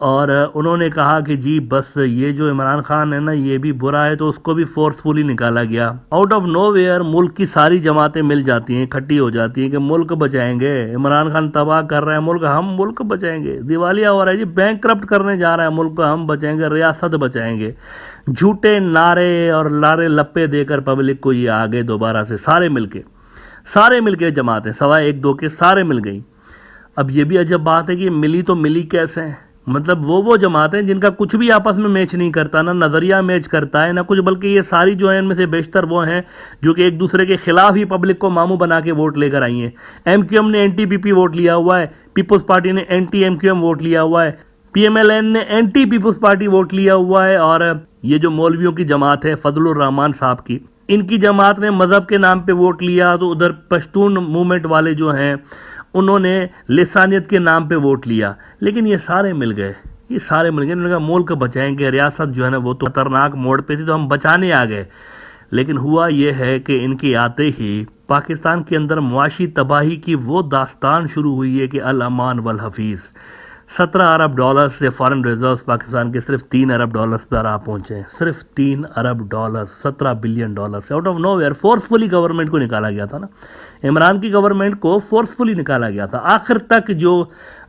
اور انہوں نے کہا کہ جی بس یہ جو عمران خان ہے نا یہ بھی برا ہے، تو اس کو بھی فورسفلی نکالا گیا۔ آؤٹ آف نو ویئر ملک کی ساری جماعتیں مل جاتی ہیں، اکٹھی ہو جاتی ہیں کہ ملک بچائیں گے، عمران خان تباہ کر رہا ہے ملک، ہم ملک بچائیں گے، دیوالیہ ہو رہا ہے جی، بینک کرپٹ کرنے جا رہا ہے ملک کو، ہم بچائیں گے، ریاست بچائیں گے۔ جھوٹے نعرے اور لارے لپے دے کر پبلک کو یہ آگے دوبارہ سے سارے مل کے جماعتیں سوائے ایک دو کے سارے مل گئی۔ اب یہ بھی عجب بات ہے کہ ملی تو ملی کیسے ہیں؟ مطلب وہ جماعتیں جن کا کچھ بھی آپس میں میچ نہیں کرتا، نہ نظریہ میچ کرتا ہے نہ کچھ، بلکہ یہ ساری جو ہیں ان میں سے بیشتر وہ ہیں جو کہ ایک دوسرے کے خلاف ہی پبلک کو ماموں بنا کے ووٹ لے کر آئی ہیں۔ ایم کیو ایم نے اینٹی پی پی ووٹ لیا ہوا ہے، پیپلز پارٹی نے anti M Q M vote لیا ہوا ہے، پی ایم ایل این نے اینٹی پیپلز پارٹی ووٹ لیا ہوا ہے، اور یہ جو مولویوں کی جماعت ہے فضل الرحمان صاحب کی، ان کی جماعت نے مذہب کے نام پہ ووٹ لیا، تو ادھر پشتون موومنٹ والے جو ہیں انہوں نے لسانیت کے نام پہ ووٹ لیا۔ لیکن یہ سارے مل گئے، انہوں نے کہا ملک بچائیں گے، ریاست جو ہے نا وہ تو خطرناک موڑ پہ تھی تو ہم بچانے آ گئے۔ لیکن ہوا یہ ہے کہ ان کے آتے ہی پاکستان کے اندر معاشی تباہی کی وہ داستان شروع ہوئی ہے کہ الامان والحفیظ۔ 17 ارب ڈالر سے فارن ریزروز پاکستان کے صرف 3 ارب ڈالر پر آ پہنچے ہیں، صرف 3 ارب ڈالر، 17 بلین ڈالر سے out of nowhere forcefully government کو نکالا گیا تھا نا، عمران کی گورنمنٹ کو فورسفلی نکالا گیا تھا۔ آخر تک جو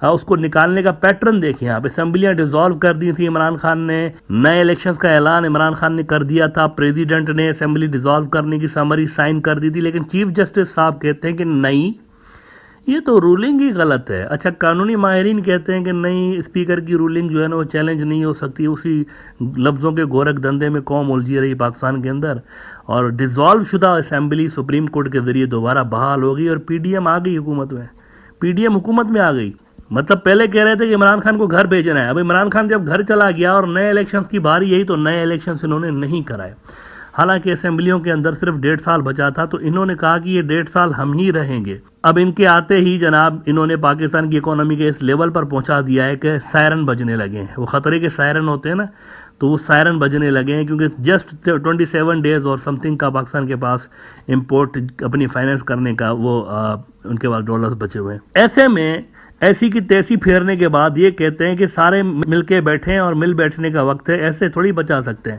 اس کو نکالنے کا پیٹرن دیکھیں آپ، اسمبلیاں ڈیزالو کر دی تھی عمران خان نے، نئے الیکشنز کا اعلان عمران خان نے کر دیا تھا، پریزیڈنٹ نے اسمبلی ڈیزالو کرنے کی سمری سائن کر دی تھی، لیکن چیف جسٹس صاحب کہتے ہیں کہ نہیں یہ تو رولنگ ہی غلط ہے۔ اچھا قانونی ماہرین کہتے ہیں کہ نہیں، اسپیکر کی رولنگ جو ہے نا وہ چیلنج نہیں ہو سکتی، اسی لفظوں کے گورکھ دندے میں قوم الجھی رہی پاکستان کے اندر، اور ڈیزالو شدہ اسمبلی سپریم کورٹ کے ذریعے دوبارہ بحال ہو گئی، اور پی ڈی ایم آ گئی حکومت میں، پی ڈی ایم حکومت میں آ گئی۔ مطلب پہلے کہہ رہے تھے کہ عمران خان کو گھر بھیجنا ہے، اب عمران خان جب گھر چلا گیا اور نئے الیکشنز کی باری یہی، تو نئے الیکشنز انہوں نے نہیں کرائے، حالانکہ اسمبلیوں کے اندر صرف 1.5 سال بچا تھا، تو انہوں نے کہا کہ یہ 1.5 سال ہم ہی رہیں گے۔ اب ان کے آتے ہی جناب انہوں نے پاکستان کی اکانومی کے اس لیول پر پہنچا دیا ہے کہ سائرن بجنے لگے ہیں، وہ خطرے کے سائرن ہوتے ہیں نا، تو وہ سائرن بجنے لگے ہیں، کیونکہ جسٹ 27 ڈیز اور سم تھنگ کا پاکستان کے پاس امپورٹ اپنی فائنینس کرنے کا وہ ان کے پاس ڈالرز بچے ہوئے ہیں۔ ایسے میں ایسی کی تیسی پھیرنے کے بعد یہ کہتے ہیں کہ سارے مل کے بیٹھیں اور مل بیٹھنے کا وقت ہے، ایسے تھوڑی بچا سکتے ہیں۔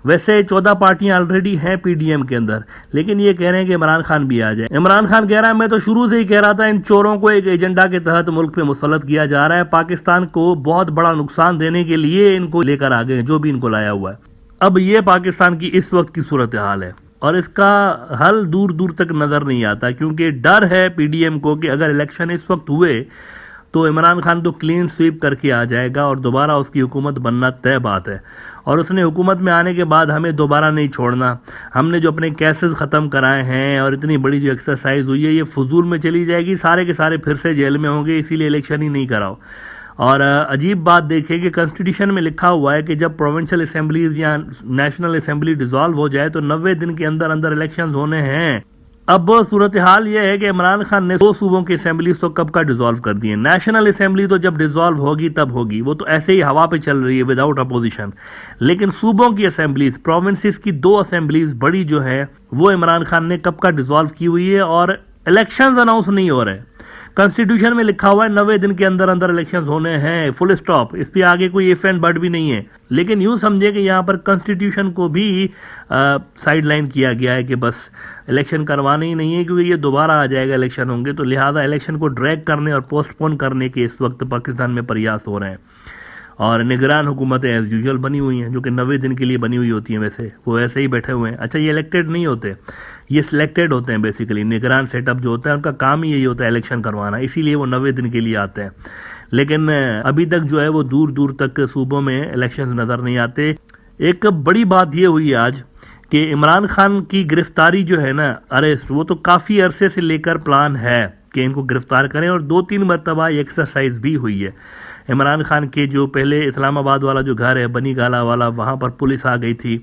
ویسے 14 پارٹیاں آلریڈی ہیں پی ڈی ایم کے اندر، لیکن یہ کہہ رہے ہیں کہ عمران خان بھی آ جائے۔ عمران خان کہہ رہا ہے میں تو شروع سے ہی کہہ رہا تھا ان چوروں کو ایک ایجنڈا کے تحت ملک پہ مسلط کیا جا رہا ہے، پاکستان کو بہت بڑا نقصان دینے کے لیے ان کو لے کر آ گئے جو بھی ان کو لایا ہوا ہے۔ اب یہ پاکستان کی اس وقت کی صورتحال ہے، اور اس کا حل دور دور تک نظر نہیں آتا، کیونکہ ڈر ہے پی ڈی ایم کو کہ اگر الیکشن اس وقت ہوئے تو عمران خان تو کلین سویپ کر کے آ جائے گا اور دوبارہ اس کی حکومت بننا طے بات ہے، اور اس نے حکومت میں آنے کے بعد ہمیں دوبارہ نہیں چھوڑنا، ہم نے جو اپنے کیسز ختم کرائے ہیں اور اتنی بڑی جو ایکسرسائز ہوئی ہے یہ فضول میں چلی جائے گی، سارے کے سارے پھر سے جیل میں ہوں گے، اسی لیے الیکشن ہی نہیں کراؤ۔ اور عجیب بات دیکھیں کہ کنسٹیٹیوشن میں لکھا ہوا ہے کہ جب پروونشل اسمبلیز یا نیشنل اسمبلی ڈیزالو ہو جائے تو 90 دن کے اندر اندر الیکشنز ہونے ہیں۔ اب صورتحال یہ ہے کہ عمران خان نے 2 صوبوں کی اسمبلیز تو کب کا ڈیزالو کر دی ہیں، نیشنل اسمبلی تو جب ڈیزالو ہوگی تب ہوگی، وہ تو ایسے ہی ہوا پہ چل رہی ہے وداؤٹ اپوزیشن، لیکن صوبوں کی اسمبلیز، پروونسز کی 2 اسمبلیز بڑی جو ہے وہ عمران خان نے کب کا ڈیزالو کی ہوئی ہے، اور الیکشنز اناؤنس نہیں ہو رہے۔ کنسٹیٹیوشن میں لکھا ہوا ہے 90 دن کے اندر اندر الیکشنز ہونے ہیں، فل اسٹاپ، اس پہ آگے کوئی ایف اینڈ بٹ بھی نہیں ہے، لیکن یوں سمجھے کہ یہاں پر کنسٹیٹیوشن کو بھی سائیڈ لائن کیا گیا ہے کہ بس الیکشن کروانا ہی نہیں ہے، کیونکہ یہ دوبارہ آ جائے گا الیکشن ہوں گے، تو لہٰذا الیکشن کو ڈریگ کرنے اور پوسٹ پون کرنے کے اس وقت پاکستان میں پریاس ہو رہے ہیں، اور نگران حکومتیں ایز یوزول بنی ہوئی ہیں جو کہ 90 دن کے لیے بنی ہوئی ہوتی ہیں، ویسے وہ ایسے ہی بیٹھے ہوئے ہیں۔ اچھا یہ الیکٹڈ نہیں ہوتے، یہ سلیکٹڈ ہوتے ہیں، بیسیکلی نگران سیٹ اپ جو ہوتا ہے ان کا کام ہی یہی ہوتا ہے الیکشن کروانا، اسی لیے وہ 90 دن کے لیے آتے ہیں، لیکن ابھی تک جو ہے وہ دور دور تک صوبوں میں الیکشن نظر نہیں آتے۔ ایک بڑی بات یہ ہوئی آج کہ عمران خان کی گرفتاری جو ہے نا، اریسٹ، وہ تو کافی عرصے سے لے کر پلان ہے کہ ان کو گرفتار کریں، اور 2-3 مرتبہ یہ ایکسرسائز بھی ہوئی ہے۔ عمران خان کے جو پہلے اسلام آباد والا جو گھر ہے بنی گالا والا، وہاں پر پولیس آ گئی تھی،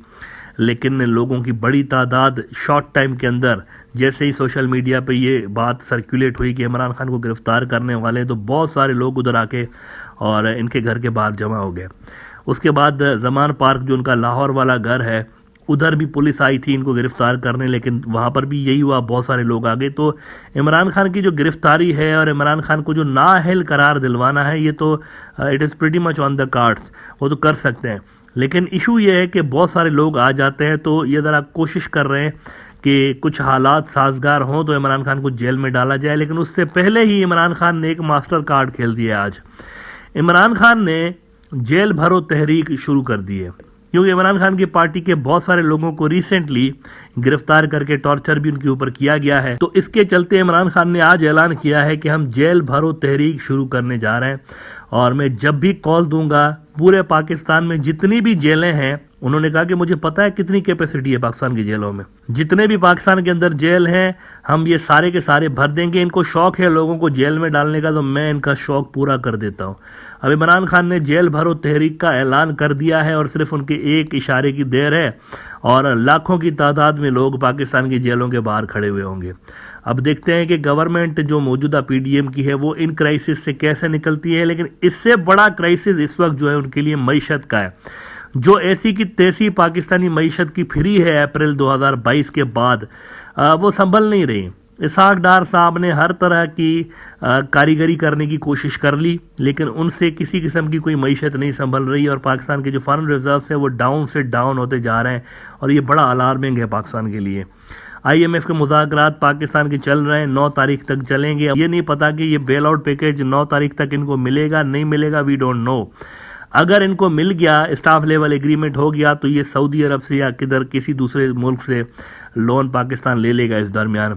لیکن لوگوں کی بڑی تعداد شارٹ ٹائم کے اندر جیسے ہی سوشل میڈیا پہ یہ بات سرکولیٹ ہوئی کہ عمران خان کو گرفتار کرنے والے ہیں، تو بہت سارے لوگ ادھر آ کے اور ان کے گھر کے باہر جمع ہو گئے۔ اس کے بعد زمان پارک جو ان کا لاہور والا گھر ہے، ادھر بھی پولیس آئی تھی ان کو گرفتار کرنے، لیکن وہاں پر بھی یہی ہوا، بہت سارے لوگ آ گئے. تو عمران خان کی جو گرفتاری ہے اور عمران خان کو جو نااہل قرار دلوانا ہے، یہ تو it is pretty much on the cards, وہ تو کر سکتے ہیں. لیکن ایشو یہ ہے کہ بہت سارے لوگ آ جاتے ہیں، تو یہ ذرا کوشش کر رہے ہیں کہ کچھ حالات سازگار ہوں تو عمران خان کو جیل میں ڈالا جائے. لیکن اس سے پہلے ہی عمران خان نے ایک ماسٹر کارڈ کھیل دیا. آج عمران خان نے جیل بھرو تحریک شروع کر دی ہے، کیونکہ عمران خان کی پارٹی کے بہت سارے لوگوں کو ریسنٹلی گرفتار کر کے ٹارچر بھی ان کے اوپر کیا گیا ہے. تو اس کے چلتے عمران خان نے آج اعلان کیا ہے کہ ہم جیل بھرو تحریک شروع کرنے جا رہے ہیں، اور میں جب بھی کال دوں گا پورے پاکستان میں جتنی بھی جیلیں ہیں، انہوں نے کہا کہ مجھے پتا ہے کتنی کیپیسٹی ہے پاکستان کی جیلوں میں، جتنے بھی پاکستان کے اندر جیل ہیں ہم یہ سارے کے سارے بھر دیں گے. ان کو شوق ہے لوگوں کو جیل میں ڈالنے کا، تو میں ان کا شوق پورا کر دیتا ہوں. اب عمران خان نے جیل بھرو تحریک کا اعلان کر دیا ہے، اور صرف ان کے ایک اشارے کی دیر ہے اور لاکھوں کی تعداد میں لوگ پاکستان کی جیلوں کے باہر کھڑے ہوئے ہوں گے. اب دیکھتے ہیں کہ گورنمنٹ جو موجودہ پی ڈی ایم کی ہے وہ ان کرائسس سے کیسے نکلتی ہے. لیکن اس سے بڑا کرائسس اس وقت جو ہے ان کے لیے معیشت کا ہے، جو ایسی کی تیسی پاکستانی معیشت کی پھری ہے اپریل 2022 کے بعد، وہ سنبھل نہیں رہی. اسحاق ڈار صاحب نے ہر طرح کی کاریگری کرنے کی کوشش کر لی، لیکن ان سے کسی قسم کی کوئی معیشت نہیں سنبھل رہی، اور پاکستان کے جو فارن ریزروز ہیں وہ ڈاؤن سے ڈاؤن ہوتے جا رہے ہیں، اور یہ بڑا الارمنگ ہے پاکستان کے لیے. آئی ایم ایف کے مذاکرات پاکستان کے چل رہے ہیں، 9 تاریخ تک چلیں گے. یہ نہیں پتا کہ یہ بیل آؤٹ پیکیج 9 تاریخ تک ان کو ملے گا نہیں ملے گا، وی ڈونٹ نو. اگر ان کو مل گیا، اسٹاف لیول ایگریمنٹ ہو گیا، تو یہ سعودی عرب سے یا کسی دوسرے ملک سے لون پاکستان لے لے گا اس درمیان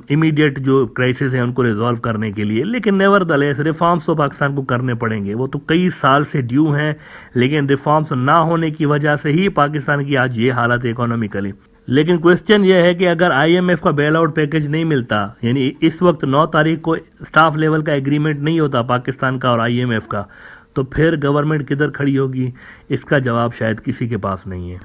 امیڈیٹ جو کرائسس ہیں ان کو ریزالو کرنے کے لیے. لیکن نیورتھلیس ریفارمز تو پاکستان کو کرنے پڑیں گے، وہ تو کئی سال سے ڈیو ہیں، لیکن ریفارمز نہ ہونے کی وجہ سے ہی پاکستان کی آج یہ حالت ہے اکانومیکلی. لیکن کویسچن یہ ہے کہ اگر آئی ایم ایف کا بیل آؤٹ پیکج نہیں ملتا، یعنی اس وقت 9 تاریخ کو اسٹاف لیول کا ایگریمنٹ نہیں ہوتا پاکستان کا اور آئی ایم ایف کا، تو پھر گورنمنٹ کدھر کھڑی ہوگی؟ اس کا جواب شاید کسی کے پاس نہیں ہے.